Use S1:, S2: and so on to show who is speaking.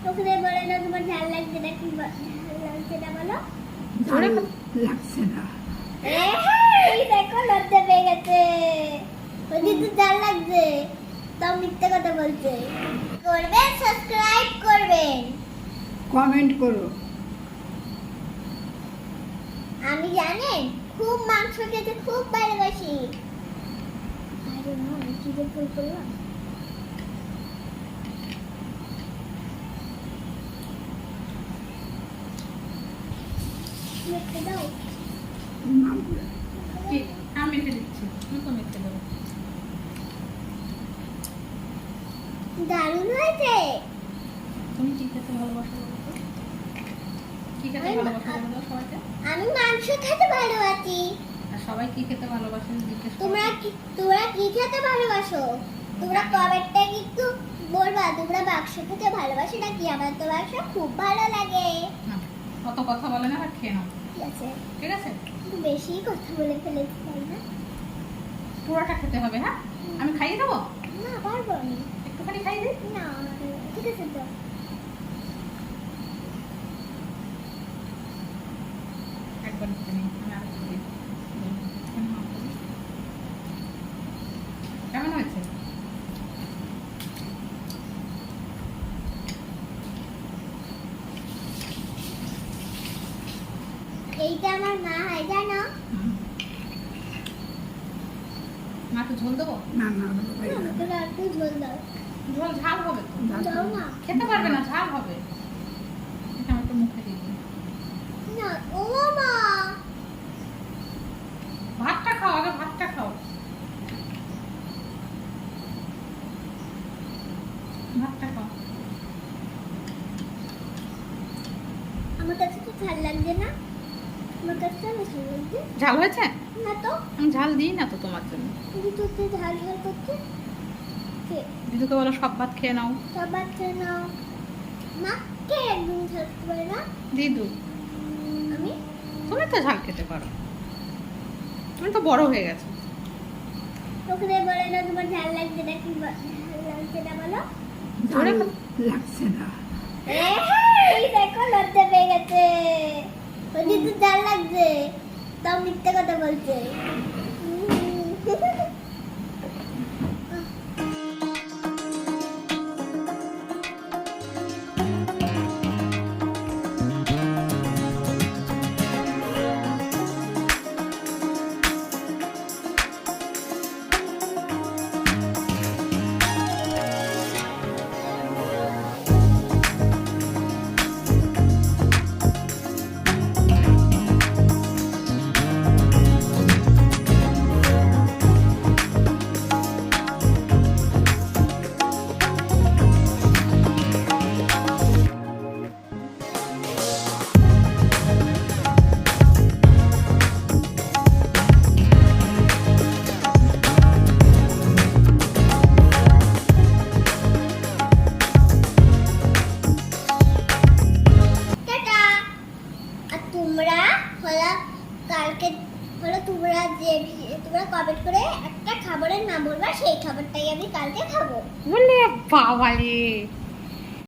S1: ওখানে বলে না তোমার ঝাল লাগছে না কি ঝাল লাগছে না বলো
S2: ঝাল লাগছে না।
S1: এই দেখো লজ্জা পেয়ে গেছে ওই তো ঝাল লাগছে তাও মিথ্যা কথা বলছে করবেন সাবস্ক্রাইব করবেন
S2: কমেন্ট করো।
S1: আমি জানেন খুব মাংস খেতে খুব ভালোবাসি আরে না কি যে ভুল করলাম মেখে দাও
S3: আমি মেখে দিচ্ছি, তুমি তো মেখে দেবো।
S1: দারুণ হয়েছে
S3: তুমি কি খেতে ভালোবাসো বলো তো? কি খেতে ভালোবাসো বলো তো সবাইকে?
S1: আমি মাংস খেতে ভালোবাসি
S3: আর সবাই কি খেতে ভালোবাসে জিজ্ঞেস করো।
S1: তোমরা কি খেতে ভালোবাসো তোমরা কমেন্টে কিন্তু বলবা তোমরা মাংস খেতে ভালোবাসো নাকি আমার তো মাংস খুব ভালো লাগে
S3: না, অত কথা বলে না, আর খেয়ে নাও,
S1: ঠিক আছে
S3: ঠিক আছে?
S1: একটু বেশি কথা বলে ফেলেছি তাই না
S3: পুরোটা খেতে হবে, হ্যাঁ? আমি খাইয়ে দেবো,
S1: না পারবো না
S3: একটুখানি খাইয়ে দিই।
S1: না ঠিক আছে তো
S3: একবার খেতে নিই, আমি আরেকটু দিই। কেমন হয়েছে?
S1: এইটা আমার মা হয় জানো
S3: মা একটু ঝোল দেবো?
S2: না না হয়ে যাবে।
S1: তোরা একটু ঝোল দাও
S3: ঝোল ঝাল হবে তো,
S1: দাও না
S3: খেতে পারবে না, ঝাল হবে। এটা আমি একটু মুখে দিয়ে দিই।
S1: না ও মা
S3: ভাতটা খাও, আগে ভাতটা খাও, ভাতটা খাও।
S1: আমার কাছে তো ঝাল লাগছে না আমার কাছে তো ঝাল লাগছে
S3: ঝাল হয়েছে?
S1: না তো
S3: আমি ঝাল দিই না তো তোমার জন্য।
S1: তুমি তো ঝাল ঝাল করছে কে
S3: দিদুকে বলো সব ভাত খেয়ে নাও।
S1: সব বাচ্চা নাও মা কে একদম ঝাল খেতে পারে না
S3: দিদু,
S1: আমি
S3: তুমি তো ঝাল খেতে পারো, তুমি তো বড় হয়ে গেছো।
S1: ওখানে বলে না তোমার ঝাল লাগছে না কি ঝাল লাগছে না বলো
S2: ঝাল লাগছে না।
S1: এই দেখো লজ্জা পেয়ে গেছে ওই তো ঝাল লাগছে তাও মিথ্যা কথা বলছে টাটা আর তোমরা হলো কালকে হলো তোমরা যে তোমরা কমেন্ট করে একটা খাবারের নাম বলবা সেই খাবারটাই আমি কালকে খাবো
S3: বলে বাবা রে,